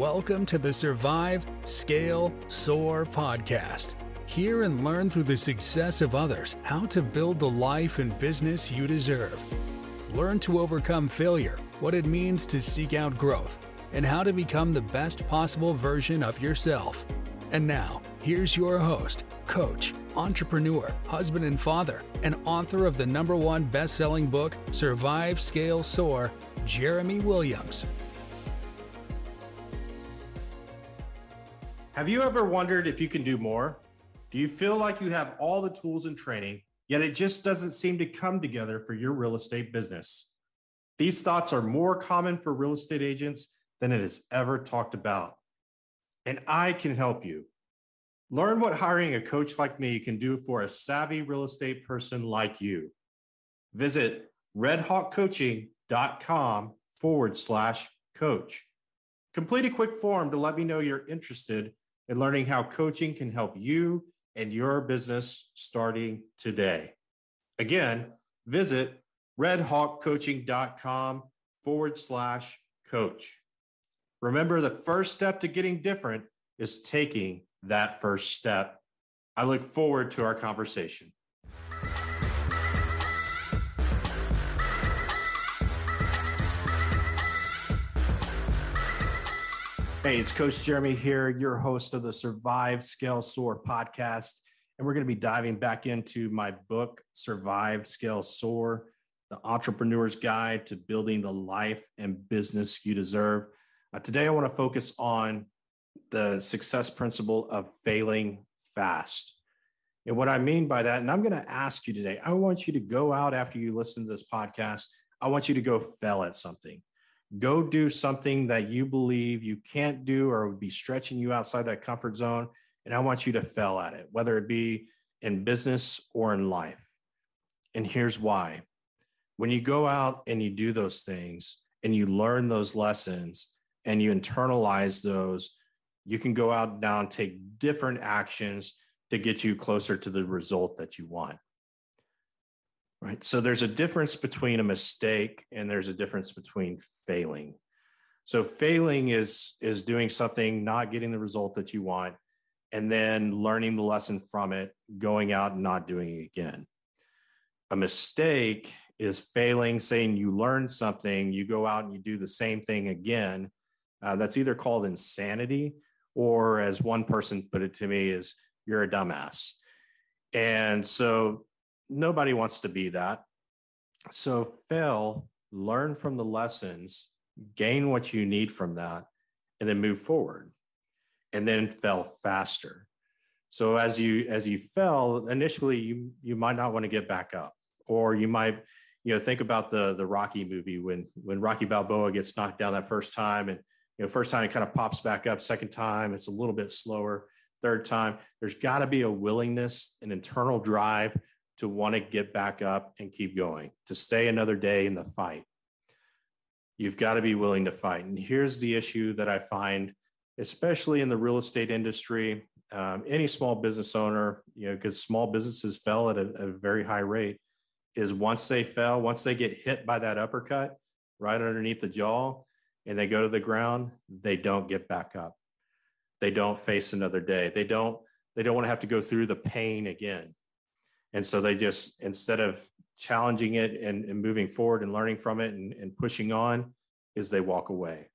Welcome to the Survive, Scale, Soar podcast. Hear and learn through the success of others how to build the life and business you deserve. Learn to overcome failure, what it means to seek out growth, and how to become the best possible version of yourself. And now, here's your host, coach, entrepreneur, husband and father, and author of the #1 best-selling book, Survive, Scale, Soar, Jeremy Williams. Have you ever wondered if you can do more? Do you feel like you have all the tools and training, yet it just doesn't seem to come together for your real estate business? These thoughts are more common for real estate agents than it is ever talked about. And I can help you. Learn what hiring a coach like me can do for a savvy real estate person like you. Visit redhawkcoaching.com/coach. Complete a quick form to let me know you're interested in learning how coaching can help you and your business starting today. Again, visit redhawkcoaching.com/coach. Remember, the first step to getting different is taking that first step. I look forward to our conversation. Hey, it's Coach Jeremy here, your host of the Survive, Scale, Soar podcast. And we're going to be diving back into my book, Survive, Scale, Soar, the Entrepreneur's Guide to Building the Life and Business You Deserve. Today, I want to focus on the success principle of failing fast. And what I mean by that, and I'm going to ask you today, I want you to go out after you listen to this podcast. I want you to go fail at something. Go do something that you believe you can't do or would be stretching you outside that comfort zone. And I want you to fail at it, whether it be in business or in life. And here's why. When you go out and you do those things and you learn those lessons and you internalize those, you can go out now and take different actions to get you closer to the result that you want. Right. So there's a difference between a mistake and there's a difference between failing. So failing is doing something, not getting the result that you want, and then learning the lesson from it, going out and not doing it again. A mistake is failing, saying you learned something, you go out and you do the same thing again. That's either called insanity, or as one person put it to me, is you're a dumbass. And so nobody wants to be that. So fail, learn from the lessons, gain what you need from that, and then move forward. And then fail faster. So as you fail, initially you might not want to get back up, or you might, think about the Rocky movie when Rocky Balboa gets knocked down that first time, and first time it kind of pops back up. Second time it's a little bit slower. Third time, there's got to be a willingness, an internal drive to want to get back up and keep going, to stay another day in the fight. You've got to be willing to fight. And here's the issue that I find, especially in the real estate industry, any small business owner, because small businesses fail at a very high rate, is once they fail, once they get hit by that uppercut right underneath the jaw and they go to the ground, they don't get back up. They don't face another day. They don't want to have to go through the pain again. And so they just, instead of challenging it and moving forward and learning from it and pushing on, is they walk away.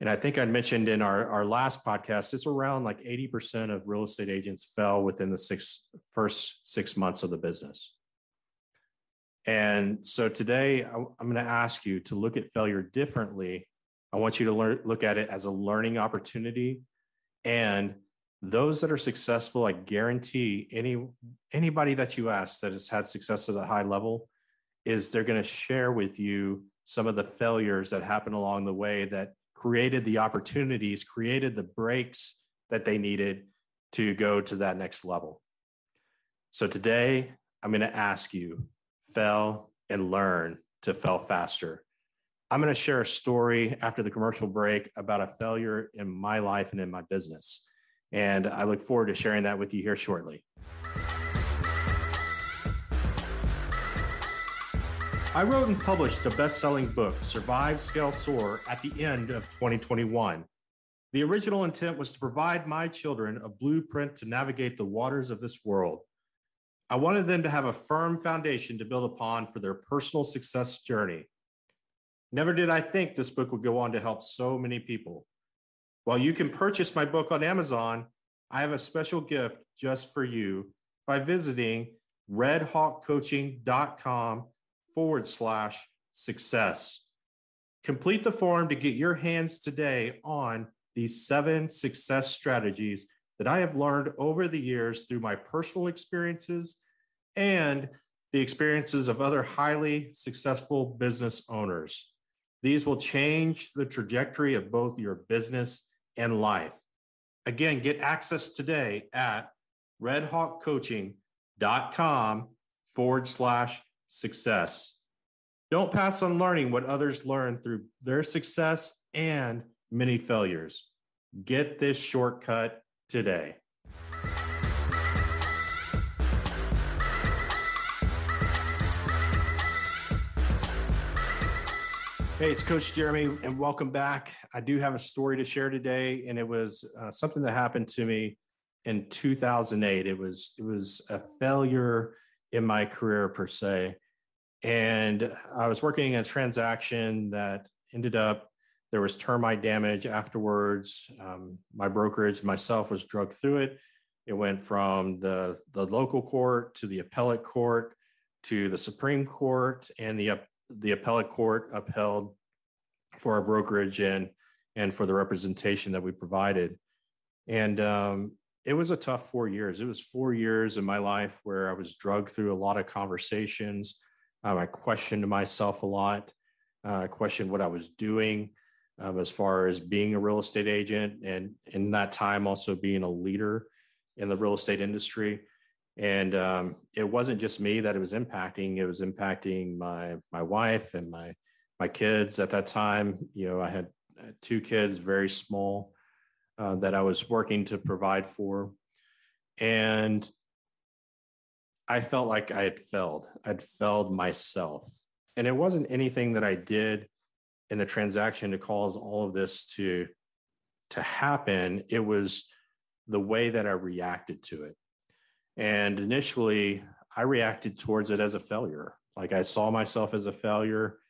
And I think I mentioned in our last podcast, it's around like 80% of real estate agents fail within the first 6 months of the business. And so today I'm going to ask you to look at failure differently. I want you to look at it as a learning opportunity. And those that are successful, I guarantee anybody that you ask that has had success at a high level, is they're going to share with you some of the failures that happened along the way that created the opportunities, created the breaks that they needed to go to that next level. So today, I'm going to ask you, fail and learn to fail faster. I'm going to share a story after the commercial break about a failure in my life and in my business. And I look forward to sharing that with you here shortly. I wrote and published the best-selling book, Survive, Scale, Soar, at the end of 2021. The original intent was to provide my children a blueprint to navigate the waters of this world. I wanted them to have a firm foundation to build upon for their personal success journey. Never did I think this book would go on to help so many people. While you can purchase my book on Amazon, I have a special gift just for you by visiting redhawkcoaching.com/success. Complete the form to get your hands today on these 7 success strategies that I have learned over the years through my personal experiences and the experiences of other highly successful business owners. These will change the trajectory of both your business and life. Again, get access today at redhawkcoaching.com/success. Don't pass on learning what others learn through their success and many failures. Get this shortcut today. Hey, it's Coach Jeremy, and welcome back. I do have a story to share today, and it was something that happened to me in 2008. It was a failure in my career per se, and I was working in a transaction that ended up there was termite damage afterwards. My brokerage myself was drugged through it. It went from the local court to the appellate court to the Supreme Court, and the appellate court upheld for our brokerage and for the representation that we provided. And it was a tough 4 years. It was 4 years in my life where I was drugged through a lot of conversations. I questioned myself a lot. I questioned what I was doing as far as being a real estate agent, and in that time also being a leader in the real estate industry. And it wasn't just me that it was impacting. It was impacting my wife and my kids at that time. You know, I had 2 kids, very small, that I was working to provide for. And I felt like I had failed. I'd failed myself. And it wasn't anything that I did in the transaction to cause all of this to happen. It was the way that I reacted to it. And initially, I reacted towards it as a failure. Like, I saw myself as a failure.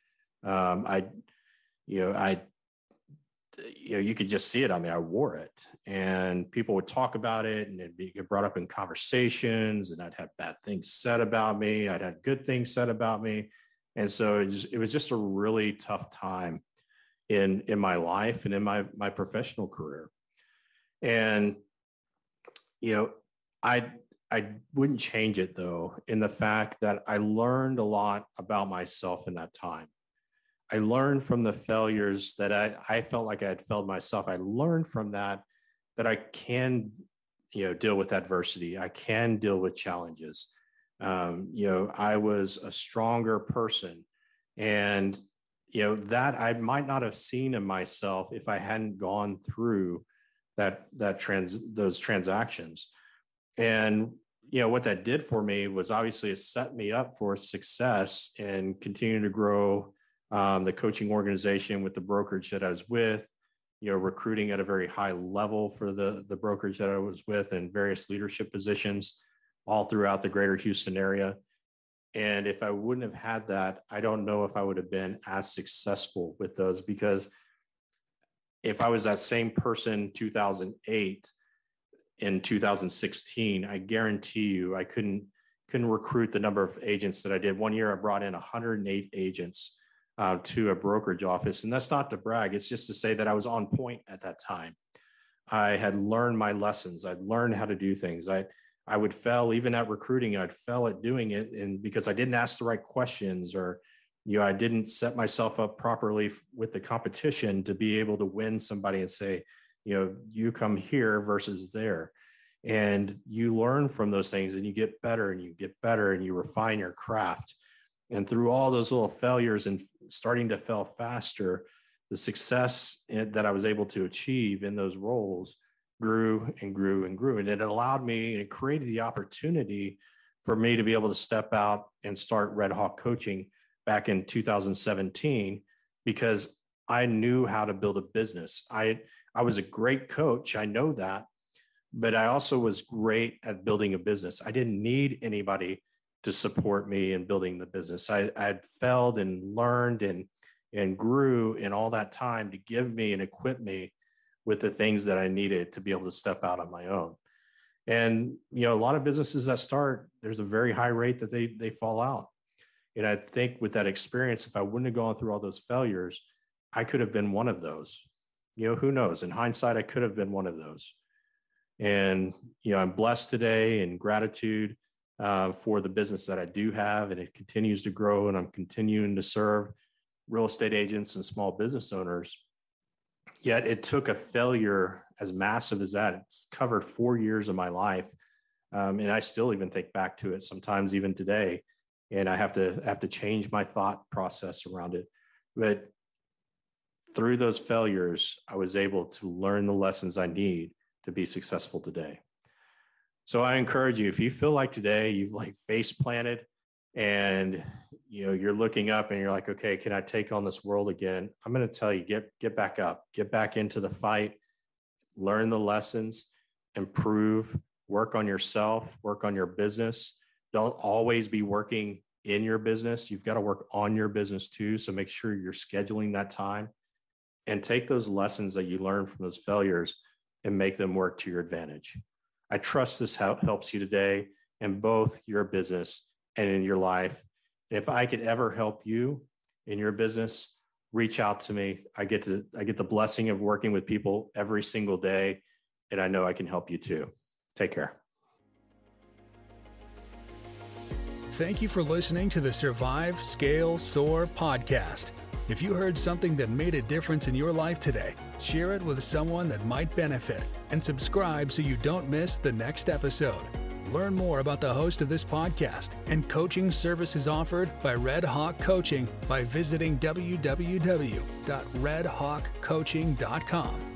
You could just see it on me. I wore it, and people would talk about it, and it'd get brought up in conversations, and I'd have bad things said about me. I'd have good things said about me. And so it was just a really tough time in my life and in my professional career. And, you know, I wouldn't change it, though, in the fact that I learned a lot about myself in that time. I learned from the failures that I felt like I had failed myself. I learned from that I can, deal with adversity. I can deal with challenges. I was a stronger person, and, that I might not have seen in myself if I hadn't gone through those transactions. And, what that did for me was obviously it set me up for success and continue to grow the coaching organization with the brokerage that I was with, recruiting at a very high level for the brokerage that I was with in various leadership positions all throughout the greater Houston area. And if I wouldn't have had that, I don't know if I would have been as successful with those, because if I was that same person 2008 in 2016, I guarantee you I couldn't recruit the number of agents that I did. One year I brought in 108 agents to a brokerage office. And that's not to brag. It's just to say that I was on point at that time. I had learned my lessons. I'd learned how to do things. I would fail even at recruiting. I'd fail at doing it, and because I didn't ask the right questions, or I didn't set myself up properly with the competition to be able to win somebody and say, you come here versus there. And you learn from those things, and you get better and you get better, and you refine your craft. And through all those little failures and starting to fail faster, the success that I was able to achieve in those roles grew and grew and grew. And it allowed me, and created the opportunity for me to be able to step out and start Red Hawk Coaching back in 2017 because I knew how to build a business. I was a great coach. I know that, but I also was great at building a business. I didn't need anybody to support me in building the business. I had failed and learned and grew in all that time to give me and equip me with the things that I needed to be able to step out on my own. And, a lot of businesses that start, there's a very high rate that they fall out. And I think with that experience, if I wouldn't have gone through all those failures, I could have been one of those. Who knows? In hindsight, I could have been one of those. And, I'm blessed today in gratitude for the business that I do have, and it continues to grow, and I'm continuing to serve real estate agents and small business owners. Yet it took a failure as massive as that. It's covered 4 years of my life. And I still even think back to it sometimes even today. And I have to change my thought process around it. But through those failures, I was able to learn the lessons I need to be successful today. So I encourage you, if you feel like today you've face planted and you're looking up and you're like, okay, can I take on this world again? I'm going to tell you, get back up, get back into the fight, learn the lessons, improve, work on yourself, work on your business. Don't always be working in your business. You've got to work on your business too. So make sure you're scheduling that time and take those lessons that you learn from those failures and make them work to your advantage. I trust this helps you today in both your business and in your life. If I could ever help you in your business, reach out to me. I get the blessing of working with people every single day, and I know I can help you too. Take care. Thank you for listening to the Survive, Scale, Soar podcast. If you heard something that made a difference in your life today, share it with someone that might benefit, and subscribe so you don't miss the next episode. Learn more about the host of this podcast and coaching services offered by Red Hawk Coaching by visiting www.redhawkcoaching.com.